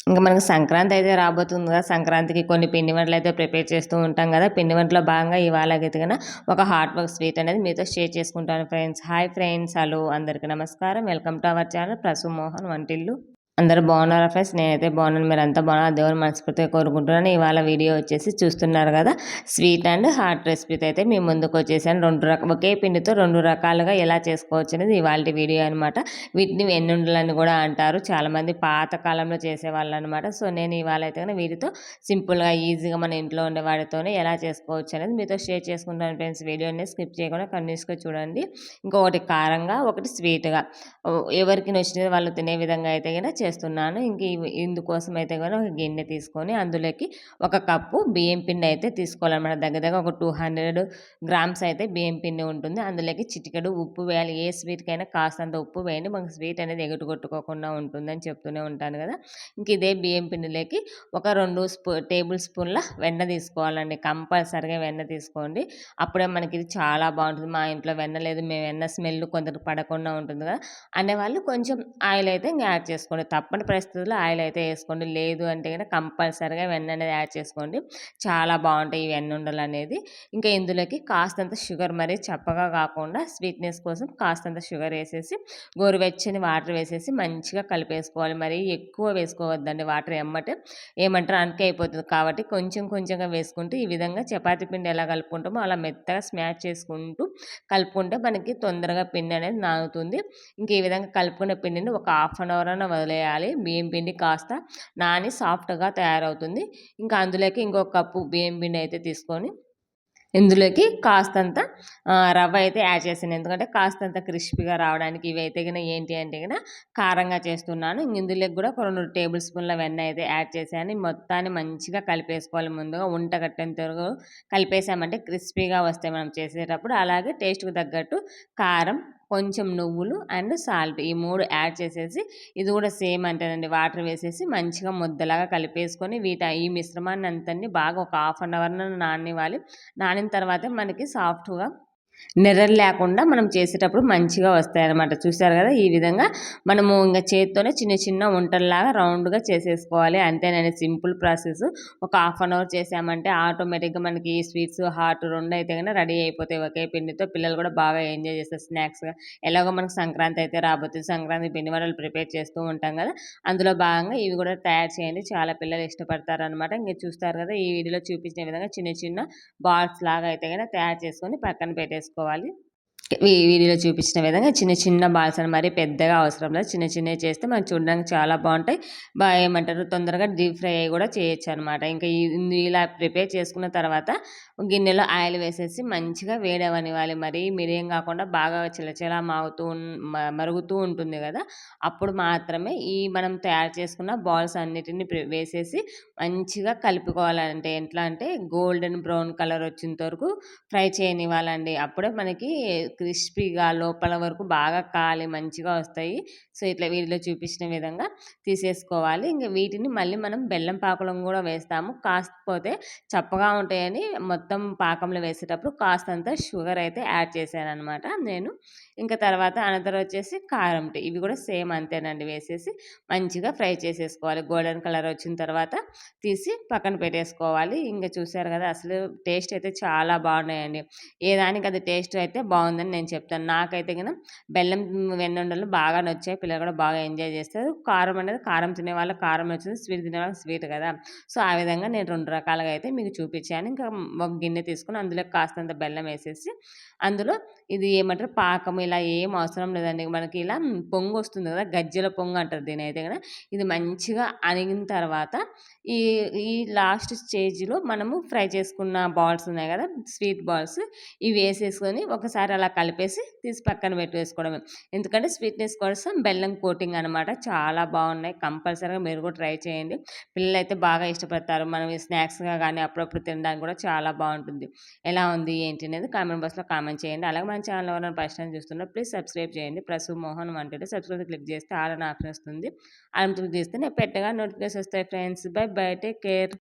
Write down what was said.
ఇంక మనకు సంక్రాంతి అయితే రాబోతుంది కదా! సంక్రాంతికి కొన్ని పిండి వంటలైతే ప్రిపేర్ చేస్తూ ఉంటాం గదా! పిండి వంటలో భాగంగా ఇవాళైతే గన ఒక హాట్ వర్క్ స్వీట్ అనేది మీతో షేర్ చేసుకుంటాను ఫ్రెండ్స్. Hi friends. హలో అందరికీ నమస్కారం. Welcome to our channel Prasu Mohan Vantillu. అందరూ బాగున్నారా ఫ్రెండ్స్? నేనైతే బాగున్నాను. మీరంతా బాగున్నారా? దేవుని మనస్ఫూర్తిగా కోరుకుంటున్నాను. ఇవాళ వీడియో వచ్చేసి చూస్తున్నారు కదా! స్వీట్ అండ్ హాట్ రెసిపీతో అయితే మీ ముందుకు వచ్చేసాను. ఒకే పిండితో 2 రకాలుగా ఎలా చేసుకోవచ్చు అనేది ఇవాల్టి వీడియో అనమాట. వీటిని వెన్నుండలని కూడా అంటారు. చాలామంది పాత కాలంలో చేసేవాళ్ళు అనమాట. సో నేను ఇవాళ అయితే కనుక వీటితో సింపుల్‌గా, ఈజీగా మన ఇంట్లో ఉండే వాటితోనే ఎలా చేసుకోవచ్చు అనేది మీతో షేర్ చేసుకుంటాను ఫ్రెండ్స్. వీడియోని స్కిప్ చేయకుండా కంటిన్యూస్‌గా చూడండి. ఇంకొకటి కారంగా, ఒకటి స్వీట్‌గా ఎవరికి నచ్చినది వాళ్ళు తినే విధంగా అయితే గన చేస్తున్నాను. ఇంక ఇందుకోసం అయితే గన ఒక గిన్నె తీసుకొని అందులోకి ఒక కప్పు బియ్యం పిండి అయితే తీసుకోవాలన్నమాట. దగ్గర దగ్గర ఒక 200 గ్రామ్స్ అయితే బియ్యం పిండి ఉంటుంది. అందులోకి చిటికెడు ఉప్పు వేయాలి. ఏ స్వీట్‌కైనా కాస్తంత ఉప్పు వేయండి. మనకు స్వీట్ అనేది ఎగటుకొట్టుకోకుండా ఉంటుందని చెప్తూనే ఉంటాను కదా! ఇంక ఇదే బియ్యం పిండిలోకి ఒక 2 టేబుల్ స్పూన్ల వెన్న తీసుకోవాలండి. కంపల్సరిగా వెన్న తీసుకోండి. అప్పుడే మనకి ఇది చాలా బాగుంటుంది. మా ఇంట్లో వెన్న లేదు, మేము వెన్న స్మెల్ కొందరికి పడకుండా ఉంటుంది కదా అనేవాళ్ళు కొంచెం ఆయిల్ అయితే ఇంక యాడ్ చేసుకోండి. తప్పని పరిస్థితుల్లో ఆయిల్ అయితే వేసుకోండి. లేదు అంటే గనక కంపల్సరిగా వెన్న అనేది యాడ్ చేసుకోండి. చాలా బాగుంటాయి ఈ వెన్నుండలు అనేది. ఇంకా ఇందులోకి కాస్తంత షుగర్, మరీ చప్పగా కాకుండా స్వీట్నెస్ కోసం కాస్తంత షుగర్ వేసేసి గోరువెచ్చని వాటర్ వేసేసి మంచిగా కలిపేసుకోవాలి. మరీ ఎక్కువ వేసుకోవద్దండి వాటర్ ఎమ్మటే ఏమంటారు అనక అయిపోతుంది. కాబట్టి కొంచెం కొంచెంగా వేసుకుంటూ ఈ విధంగా చపాతీ పిండి ఎలా కలుపుకుంటామో అలా మెత్తగా స్మాష్ చేసుకుంటూ కలుపుకుంటే మనకి తొందరగా పిండి అనేది నానుతుంది. ఇంక ఈ విధంగా కలుపుకున్న పిండిని ఒక హాఫ్ అన్ అవర్ అన్న వదిలేయాలి. బియ్యం పిండి కాస్త నాని సాఫ్ట్‌గా తయారవుతుంది. ఇంకా అందులోకి ఇంకొక కప్పు బియ్యం పిండి అయితే తీసుకొని ఇందులోకి కాస్తంత రవ్వ అయితే యాడ్ చేశాను. ఎందుకంటే కాస్తంత క్రిస్పీగా రావడానికి. ఇవైతే గిన ఏంటి అంటే గిన కారంగా చేస్తున్నాను. ఇందులోకి కూడా ఒక 2 టేబుల్ స్పూన్ల వెన్న అయితే యాడ్ చేశాను. మొత్తాన్ని మంచిగా కలిపేసుకోవాలి. ముందుగా ఉంట కట్టేంత వరకు కలిపేసామంటే క్రిస్పీగా వస్తాయి మనం చేసేటప్పుడు. అలాగే టేస్ట్‌కి తగ్గట్టు కారం, కొంచెం నువ్వులు అండ్ సాల్ట్ ఈ 3 యాడ్ చేసేసి ఇది కూడా సేమ్ అంతేనండి. వాటర్ వేసేసి మంచిగా ముద్దలాగా కలిపేసుకొని ఈ మిశ్రమాన్ని అంతని బాగా ఒక హాఫ్ అన్ అవర్ నాననివ్వాలి. నానిన తర్వాతే మనకి సాఫ్ట్‌గా నెర్రలు లేకుండా మనం చేసేటప్పుడు మంచిగా వస్తాయన్నమాట. చూసారు కదా! ఈ విధంగా మనము ఇంక చేత్తోనే చిన్న చిన్న ఉంటల్లాగా రౌండ్‌గా చేసేసుకోవాలి. అంతేనండి, సింపుల్ ప్రాసెస్. ఒక హాఫ్ అన్ అవర్ చేసామంటే ఆటోమేటిక్‌గా మనకి స్వీట్స్, హాట్ 2 అయితే గన రెడీ అయిపోతాయి ఒకే పిండితో. పిల్లలు కూడా బాగా ఎంజాయ్ చేస్తారు స్నాక్స్‌గా. ఎలాగో మనకు సంక్రాంతి అయితే రాబోతుంది. సంక్రాంతి పిండి వంటలు ప్రిపేర్ చేస్తూ ఉంటాం కదా! అందులో భాగంగా ఇవి కూడా తయారు చేయండి. చాలా పిల్లలు ఇష్టపడతారనమాట. ఇంక చూస్తారు కదా! ఈ వీడియోలో చూపించిన విధంగా చిన్న చిన్న బాల్స్ లాగా అయితే గన తయారు చేసుకొని పక్కన పెట్టేసుకోవాలి. వీడియోలో చూపించిన విధంగా చిన్న చిన్న బాల్స్ అని మరీ పెద్దగా అవసరం లేదు. చిన్న చిన్నవి చేస్తే మనకు చూడడానికి చాలా బాగుంటాయి. ఏమంటారు తొందరగా డీప్ ఫ్రై అయ్యి కూడా చేయొచ్చు అనమాట. ఇంకా ఇలా ప్రిపేర్ చేసుకున్న తర్వాత గిన్నెలో ఆయిల్ వేసేసి మంచిగా వేడవనివ్వాలి. మరీ మిరియం కాకుండా బాగా చిలచిలా మరుగుతూ ఉంటుంది కదా! అప్పుడు మాత్రమే మనం తయారు చేసుకున్న బాల్స్ అన్నిటిని వేసేసి మంచిగా కలుపుకోవాలంటే ఎట్లా అంటే గోల్డెన్ బ్రౌన్ కలర్ వచ్చేంత వరకు ఫ్రై చేయనివ్వాలండి. అప్పుడే మనకి క్రిస్పీగా లోపల వరకు బాగా కాలి మంచిగా వస్తాయి. సో ఇట్లా వీడియోలో చూపించిన విధంగా తీసేసుకోవాలి. ఇంక వీటిని మళ్ళీ మనం బెల్లం పాకంలో కూడా వేస్తాము. కాకపోతే చప్పగా ఉంటాయని మొత్తం పాకంలో వేసేటప్పుడు కాస్తంత షుగర్ అయితే యాడ్ చేశాననమాట నేను. ఇంకా తర్వాత అనంతరం వచ్చేసి కారం టీ. ఇవి కూడా సేమ్ అంతేనండి. వేసేసి మంచిగా ఫ్రై చేసేసుకోవాలి. గోల్డెన్ కలర్ వచ్చిన తర్వాత తీసి పక్కన పెట్టేసుకోవాలి. ఇంక చూసారు కదా! అసలు టేస్ట్ అయితే చాలా బాగున్నాయండి. ఏ దానికి అది టేస్ట్ అయితే బాగుందని నేను చెప్తాను. నాకైతే గన బెల్లం వెన్నుండలు బాగా నచ్చాయి. పిల్లలు కూడా బాగా ఎంజాయ్ చేస్తారు. కారం అనేది కారం తినే వాళ్ళకి కారం నచ్చుతుంది. స్వీట్ తినే వాళ్ళకి స్వీట్ కదా! సో ఆ విధంగా నేను 2 రకాలుగా అయితే మీకు చూపించాను. ఇంకా ఒక గిన్నె తీసుకొని అందులో కాస్తంత బెల్లం వేసేసి అందులో ఇది ఏమంటారు పాకం ఇలా ఏం అవసరం లేదండి. మనకి ఇలా పొంగు వస్తుంది కదా! గజ్జెల పొంగు అంటారు దీనైతే గన. ఇది మంచిగా అణిగిన తర్వాత ఈ ఈ లాస్ట్ స్టేజ్‌లో మనము ఫ్రై చేసుకున్న బాల్స్ ఉన్నాయి కదా! స్వీట్ బాల్స్ ఇవి వేసేసుకొని ఒకసారి అలా కలిపేసి తీసి పక్కన పెట్టేసుకోవడమే. ఎందుకంటే స్వీట్‌నెస్ కోసం బెల్లం కోటింగ్ అనమాట. చాలా బాగున్నాయి. కంపల్సరీగా మీరు కూడా ట్రై చేయండి. పిల్లలైతే బాగా ఇష్టపడతారు. మనం స్నాక్స్‌గా గానీ అప్పుడప్పుడు తినడానికి కూడా చాలా బాగుంటుంది. ఎలా ఉంది ఏంటి అనేది కామెంట్ బాక్స్‌లో కామెంట్ చేయండి. అలాగే మన ఛానల్ ఎవరైనా ఫస్ట్ టైం చూస్తున్నా ప్లీజ్ సబ్స్క్రైబ్ చేయండి. ప్రసు మోహన్ వంటిల్లు సబ్స్క్రైబ్ క్లిక్ చేస్తే ఆల్ అని ఆప్షన్ వస్తుంది. అలా క్లిక్ చేస్తే నేను పెట్టగా నోటిఫికేషన్ వస్తాయి friends. By by. Take care.